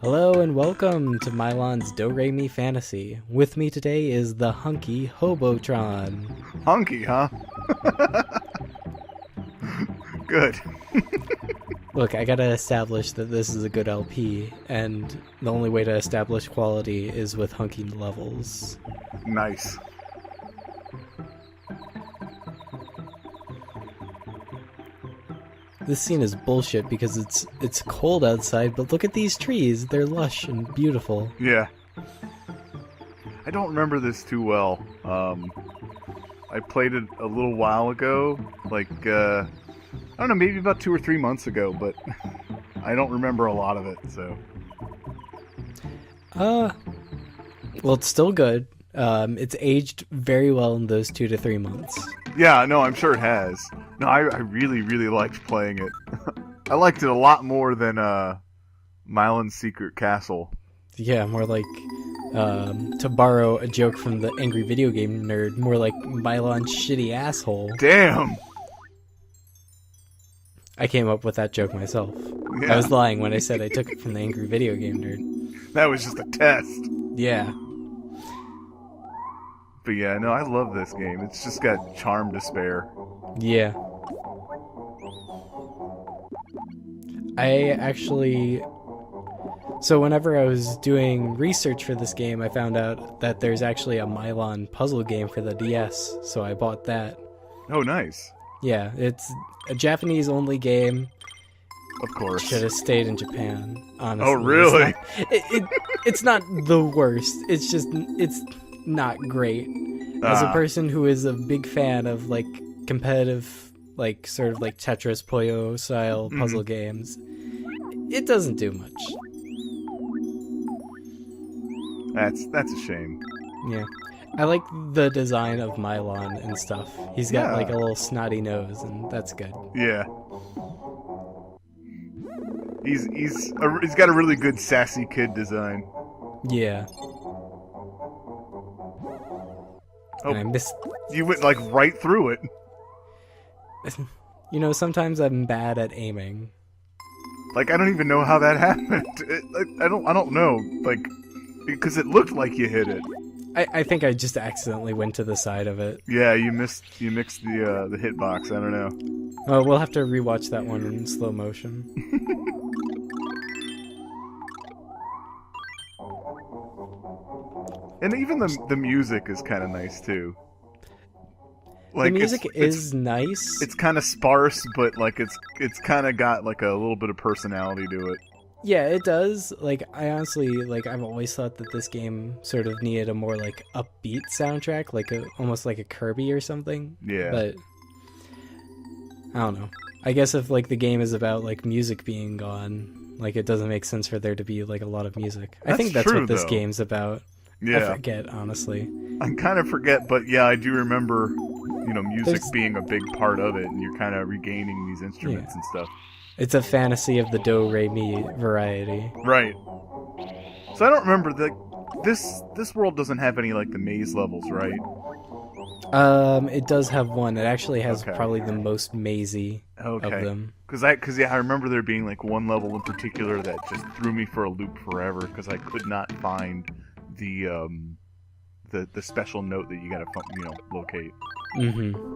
Hello and welcome to Milon's Do-Re-Mi Fantasy. With me today is the hunky Hobotron. Hunky, huh? Good. Look, I gotta establish that this is a good LP, and the only way to establish quality is with hunky levels. Nice. This scene is bullshit because it's cold outside, but look at these trees. They're lush and beautiful. Yeah. I don't remember this too well. I played it a little while ago, like, I don't know, maybe about 2 or 3 months ago, but I don't remember a lot of it, so. Well, it's still good. It's aged very well in those 2 to 3 months. Yeah, no, I'm sure it has. No, I really, really liked playing it. I liked it a lot more than Milon's Secret Castle. Yeah, more like, to borrow a joke from the Angry Video Game Nerd, more like Milon's shitty asshole. Damn! I came up with that joke myself. Yeah. I was lying when I said I took it from the Angry Video Game Nerd. That was just a test. Yeah. But yeah, no, I love this game. It's just got charm to spare. Yeah. I actually... So whenever I was doing research for this game, I found out that there's actually a Milon puzzle game for the DS, so I bought that. Oh, nice. Yeah, it's a Japanese-only game. Of course. Should have stayed in Japan, honestly. Oh, really? It's not the worst. It's just, it's not great. As a person who is a big fan of, like, competitive, like, sort of like Tetris, Puyo style puzzle games, it doesn't do much. That's a shame. Yeah. I like the design of Milon and stuff. He's got, like, a little snotty nose, and that's good. Yeah. He's got a really good sassy kid design. Yeah. Oh, and I missed... You went, like, right through it. You know, sometimes I'm bad at aiming. Like, I don't even know how that happened. I don't know. Like, because it looked like you hit it. I think I just accidentally went to the side of it. Yeah, you mixed the hitbox. I don't know. Oh, we'll have to rewatch that one in slow motion. And even the music is kind of nice too. Like, the music is nice. It's kind of sparse, but like it's kind of got like a little bit of personality to it. Yeah, it does. Like, I honestly, like, I've always thought that this game sort of needed a more, like, upbeat soundtrack, like, almost like a Kirby or something. Yeah. But, I don't know. I guess if, like, the game is about, like, music being gone, like, it doesn't make sense for there to be, like, a lot of music. I think that's true, what this though. game's about. Yeah. I forget, honestly. I kind of forget, but yeah, I do remember, music being a big part of it, and you're kind of regaining these instruments and stuff. It's a fantasy of the Do-Re-Mi variety. Right. So I don't remember this world doesn't have any like the maze levels, right? It does have one. It actually has probably the most mazy of them. Because I remember there being like one level in particular that just threw me for a loop forever because I could not find the special note that you gotta locate. Mm-hmm.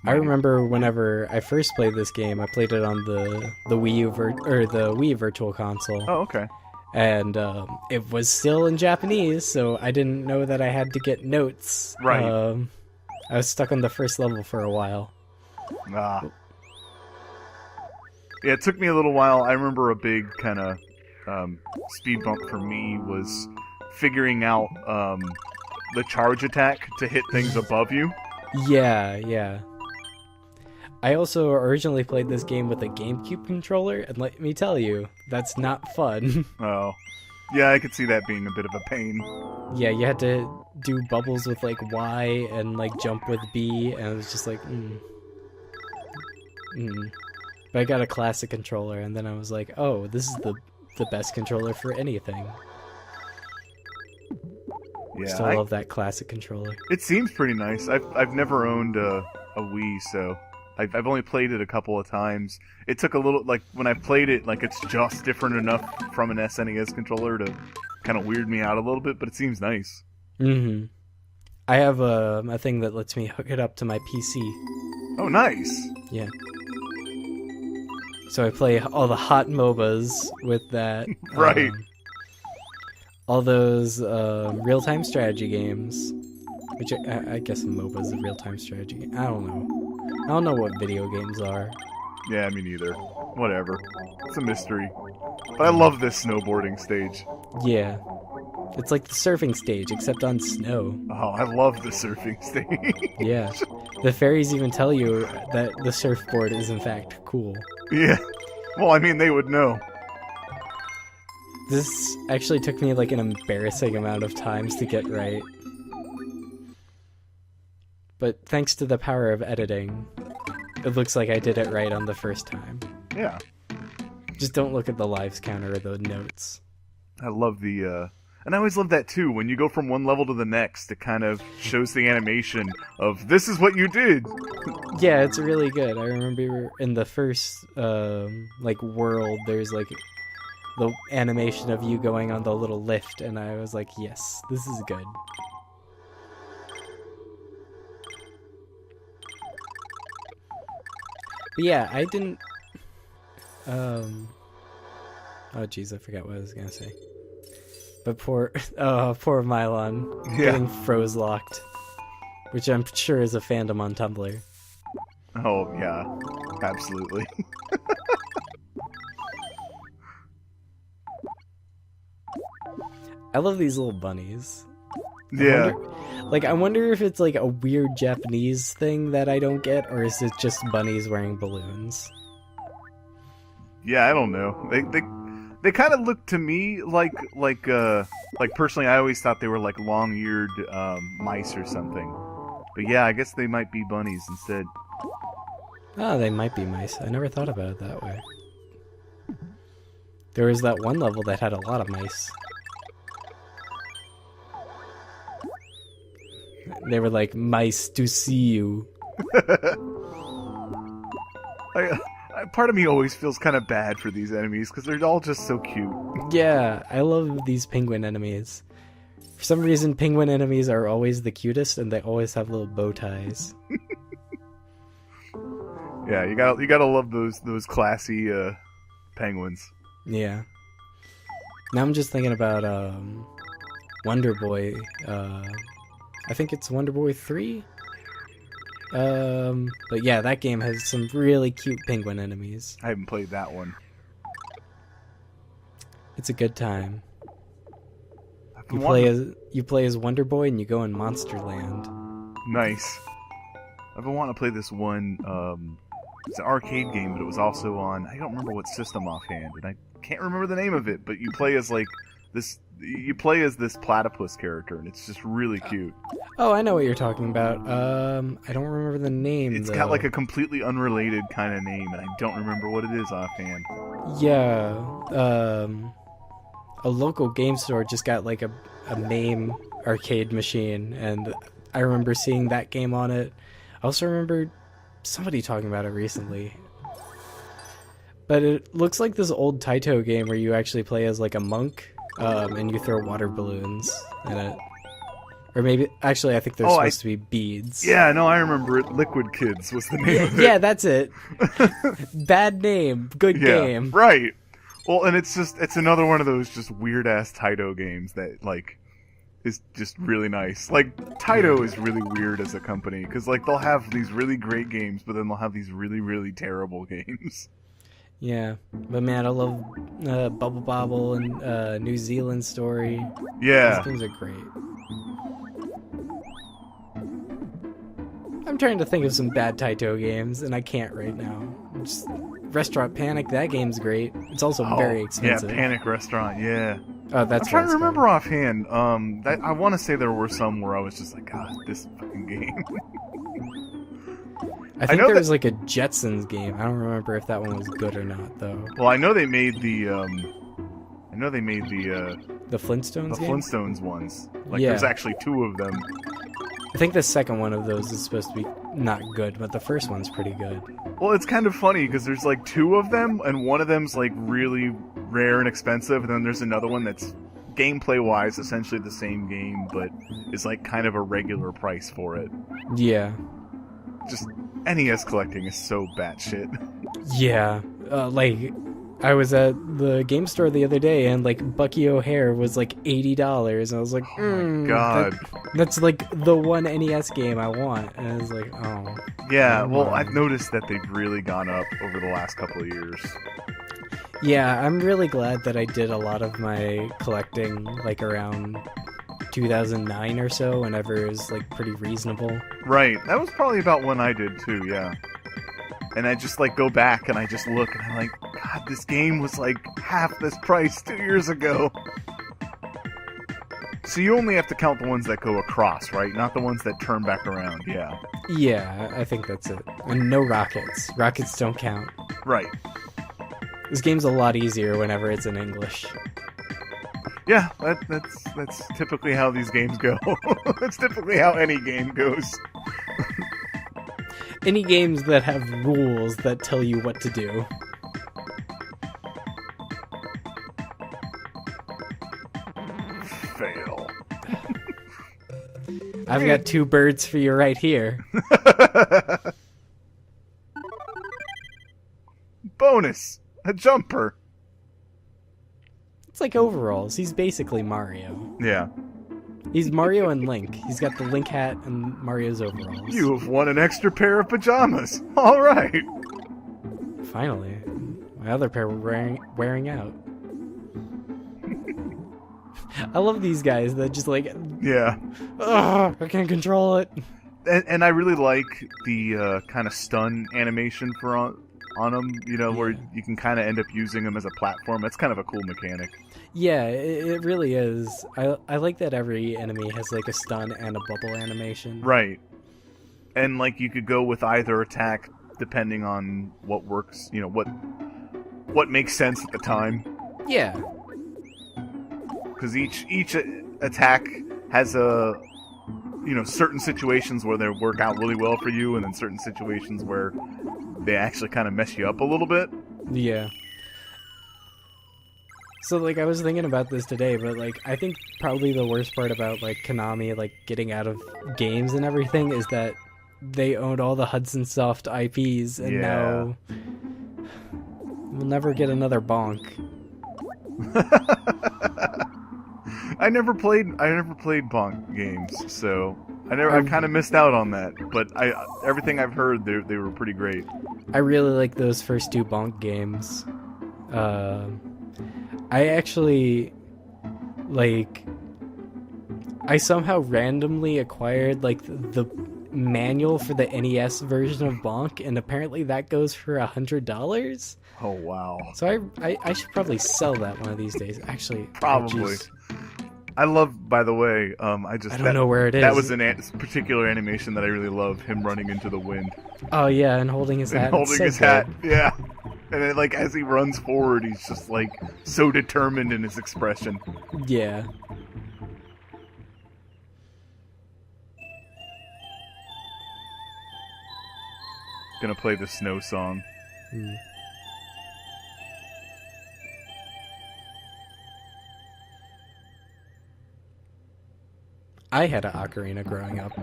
I remember whenever I first played this game, I played it on the Wii U the Wii Virtual Console. Oh, okay. And it was still in Japanese, so I didn't know that I had to get notes. Right. I was stuck on the first level for a while. Yeah, it took me a little while. I remember a big kind of speed bump for me was figuring out the charge attack to hit things above you. Yeah. I also originally played this game with a GameCube controller, and let me tell you, that's not fun. Oh. Yeah, I could see that being a bit of a pain. Yeah, you had to do bubbles with, like, Y and, like, jump with B, and it was just like, But I got a classic controller, and then I was like, oh, this is the best controller for anything. Yeah, Still love that classic controller. It seems pretty nice. I've never owned a Wii, so I've only played it a couple of times. It took a little, like, when I played it, like, it's just different enough from an SNES controller to kind of weird me out a little bit, but it seems nice. Mm-hmm. I have a thing that lets me hook it up to my PC. Oh, nice. Yeah. So I play all the hot MOBAs with that. Right. All those real-time strategy games. Which I guess a MOBA is a real-time strategy game. I don't know. I don't know what video games are. Yeah, me neither. Whatever. It's a mystery. But I love this snowboarding stage. Yeah. It's like the surfing stage, except on snow. Oh, I love the surfing stage. Yeah. The fairies even tell you that the surfboard is in fact cool. Yeah. Well, I mean, they would know. This actually took me like an embarrassing amount of times to get right. But thanks to the power of editing, it looks like I did it right on the first time. Yeah. Just don't look at the lives counter or the notes. I love the, and I always love that too. When you go from one level to the next, it kind of shows the animation of, this is what you did! Yeah, it's really good. I remember in the first, like, world, there's, like, the animation of you going on the little lift, and I was like, yes, this is good. But yeah, I didn't... Oh jeez, I forgot what I was gonna say. But poor Milon getting froze locked, which I'm sure is a fandom on Tumblr. Oh, yeah. Absolutely. I love these little bunnies. Yeah. I wonder if it's like a weird Japanese thing that I don't get, or is it just bunnies wearing balloons? Yeah, I don't know. They kind of look to me like personally, I always thought they were like long-eared mice or something. But yeah, I guess they might be bunnies instead. Oh, they might be mice. I never thought about it that way. There was that one level that had a lot of mice. They were like, mice to see you. Part of me always feels kind of bad for these enemies because they're all just so cute. Yeah, I love these penguin enemies. For some reason, penguin enemies are always the cutest, and they always have little bow ties. Yeah, you gotta love those classy penguins. Yeah. Now I'm just thinking about Wonder Boy. I think it's Wonder Boy 3. But yeah, that game has some really cute penguin enemies. I haven't played that one. It's a good time. You play as Wonder Boy and you go in Monster Land. Nice. I've been wanting to play this one. It's an arcade game, but it was also on, I don't remember what system offhand, and I can't remember the name of it. But you play as like this. You play as this platypus character, and it's just really cute. Oh, I know what you're talking about. I don't remember the name. It's got like a completely unrelated kind of name, and I don't remember what it is offhand. Yeah. A local game store just got like a MAME arcade machine, and I remember seeing that game on it. I also remember somebody talking about it recently. But it looks like this old Taito game where you actually play as like a monk. And you throw water balloons in it. Or maybe, actually, I think they're supposed to be beads. Yeah, no, I remember it. Liquid Kids was the name of it. Yeah, that's it. Bad name, good game. Right. Well, and it's another one of those just weird-ass Taito games that, like, is just really nice. Like, Taito is really weird as a company, because, like, they'll have these really great games, but then they'll have these really, really terrible games. Yeah, but man, I love Bubble Bobble and New Zealand Story. Yeah. These games are great. I'm trying to think of some bad Taito games, and I can't right now. Restaurant Panic, that game's great. It's also very expensive. Yeah, Panic Restaurant, yeah. Oh, that's I'm trying to remember offhand. I want to say there were some where I was just like, God, this fucking game. I think there was like a Jetsons game. I don't remember if that one was good or not, though. Well, I know they made the the Flintstones. The game? Flintstones ones. Like, yeah. There's actually two of them. I think the second one of those is supposed to be not good, but the first one's pretty good. Well, it's kind of funny because there's like two of them, and one of them's like really rare and expensive, and then there's another one that's gameplay-wise essentially the same game, but is like kind of a regular price for it. Yeah. Just NES collecting is so batshit. Yeah. Like, I was at the game store the other day, and like Bucky O'Hare was like $80, and I was like, Oh my god. That's like the one NES game I want. And I was like, oh. Yeah, well, I've noticed that they've really gone up over the last couple of years. Yeah, I'm really glad that I did a lot of my collecting like around 2009 or so, whenever it was like pretty reasonable. Right, that was probably about when I did too, yeah. And I just like go back and I just look and I'm like, God, this game was like half this price 2 years ago. So you only have to count the ones that go across, right? Not the ones that turn back around, yeah. Yeah, I think that's it. And no rockets. Rockets don't count. Right. This game's a lot easier whenever it's in English. Yeah, that's typically how these games go. That's typically how any game goes. Any games that have rules that tell you what to do. Fail. I've got 2 birds for you right here. Bonus! A jumper! It's like overalls. He's basically Mario. Yeah. He's Mario and Link. He's got the Link hat and Mario's overalls. You have won an extra pair of pajamas. All right. Finally. My other pair were wearing out. I love these guys that just like... Yeah. Ugh, I can't control it. And I really like the kind of stun animation for on them, you know, where you can kind of end up using them as a platform. That's kind of a cool mechanic. Yeah, it really is. I like that every enemy has like a stun and a bubble animation. Right. And like you could go with either attack depending on what works, you know, what makes sense at the time. Yeah. Because each attack has a, you know, certain situations where they work out really well for you, and then certain situations where they actually kind of mess you up a little bit. Yeah. So, like, I was thinking about this today, but, like, I think probably the worst part about, like, Konami, like, getting out of games and everything is that they owned all the Hudson Soft IPs, and now we'll never get another Bonk. I never played Bonk games, so I kind of missed out on that. But everything I've heard, they were pretty great. I really like those first 2 Bonk games. I actually, like, I somehow randomly acquired, like, the manual for the NES version of Bonk, and apparently that goes for $100. Oh, wow. So I should probably sell that one of these days. Actually, probably. I love, by the way, I don't know where it is. That was a particular animation that I really love, him running into the wind. Oh, yeah, and holding his hat. Holding his hat, yeah. And then, like, as he runs forward, he's just, like, so determined in his expression. Yeah. Gonna play the snow song. I had an ocarina growing up.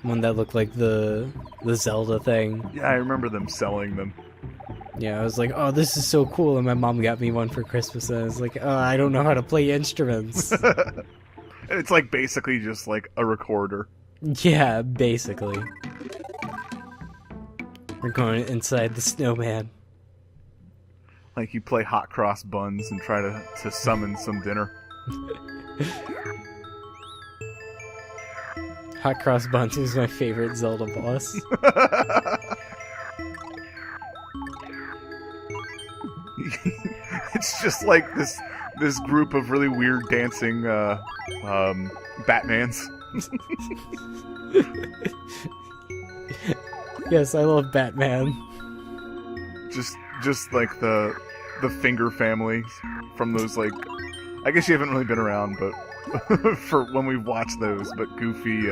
One that looked like the Zelda thing. Yeah, I remember them selling them. Yeah, I was like, oh, this is so cool, and my mom got me one for Christmas, and I was like, oh, I don't know how to play instruments. And it's like basically just like a recorder. Yeah, basically. We're going inside the snowman. Like you play hot cross buns and try to summon some dinner. Hot Cross Buns was my favorite Zelda boss. It's just like this group of really weird dancing Batmans. Yes, I love Batman. Just like the Finger family from those, like, I guess you haven't really been around, but for when we've watched those, but Goofy,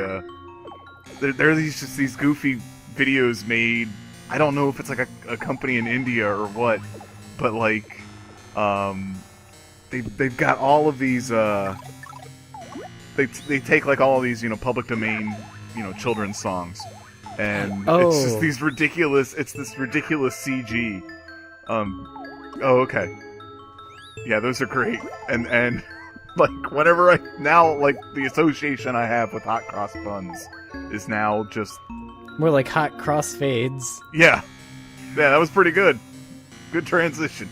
there are these goofy videos made. I don't know if it's like a company in India or what, but like, they've got all of these. They take like all of these public domain children's songs, and it's just these ridiculous. It's this ridiculous CG. Oh, okay. Yeah, those are great, and like whenever the association I have with hot cross buns is now just more like hot cross fades. Yeah, that was pretty good. Good transition.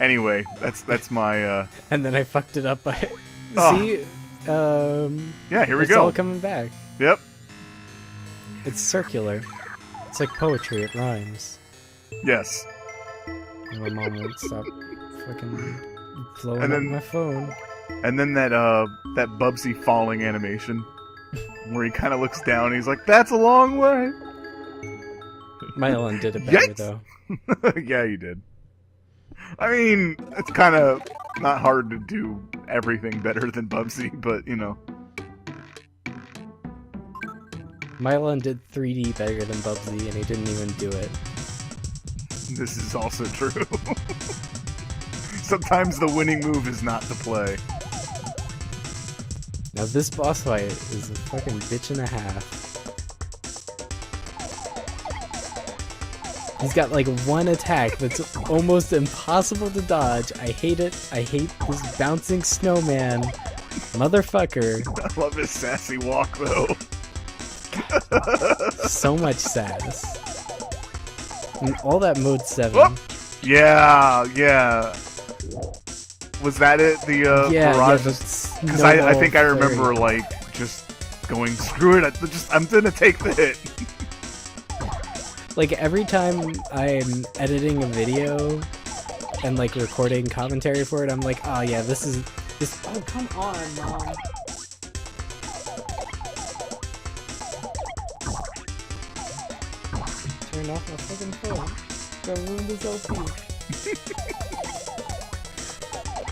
Anyway, that's my. And then I fucked it up by. See, yeah, here we go. It's all coming back. Yep. It's circular. It's like poetry. It rhymes. Yes. My mom won't stop fucking blowing up my phone. And then that Bubsy falling animation, where he kind of looks down and he's like, "That's a long way." Milon did it better, though. Yeah, he did. I mean, it's kind of not hard to do everything better than Bubsy, but, Milon did 3D better than Bubsy, and he didn't even do it. This is also true. Sometimes the winning move is not to play. Now this boss fight is a fucking bitch and a half. He's got like one attack that's almost impossible to dodge. I hate it. I hate this bouncing snowman. Motherfucker. I love his sassy walk though. So much sass. And all that mode 7. Oh! Yeah. Was that it? The barrage? Because I think I remember like just going, screw it. I'm gonna take the hit. Like every time I'm editing a video and like recording commentary for it, I'm like, oh yeah, this. Oh come on, Mom. Turn off my fucking phone. Gonna ruin this LP.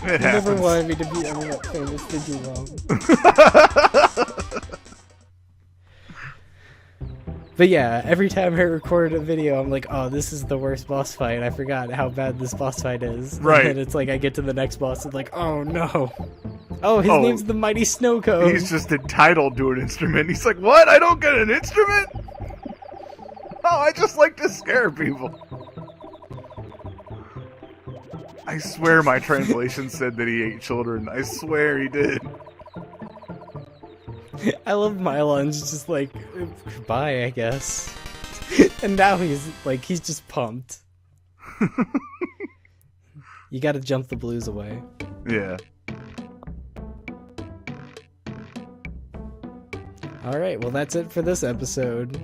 You never wanted me to be internet famous, did you, Mom? But yeah, every time I record a video, I'm like, oh, this is the worst boss fight. I forgot how bad this boss fight is. Right. And it's like I get to the next boss and like, oh no. Oh, his name's the Mighty Snow Cone. He's just entitled to an instrument. He's like, what? I don't get an instrument? Oh, I just like to scare people. I swear my translation said that he ate children. I swear he did. I love Milon's just like, bye, I guess. And now he's just pumped. You gotta jump the blues away. Yeah. Alright, well that's it for this episode.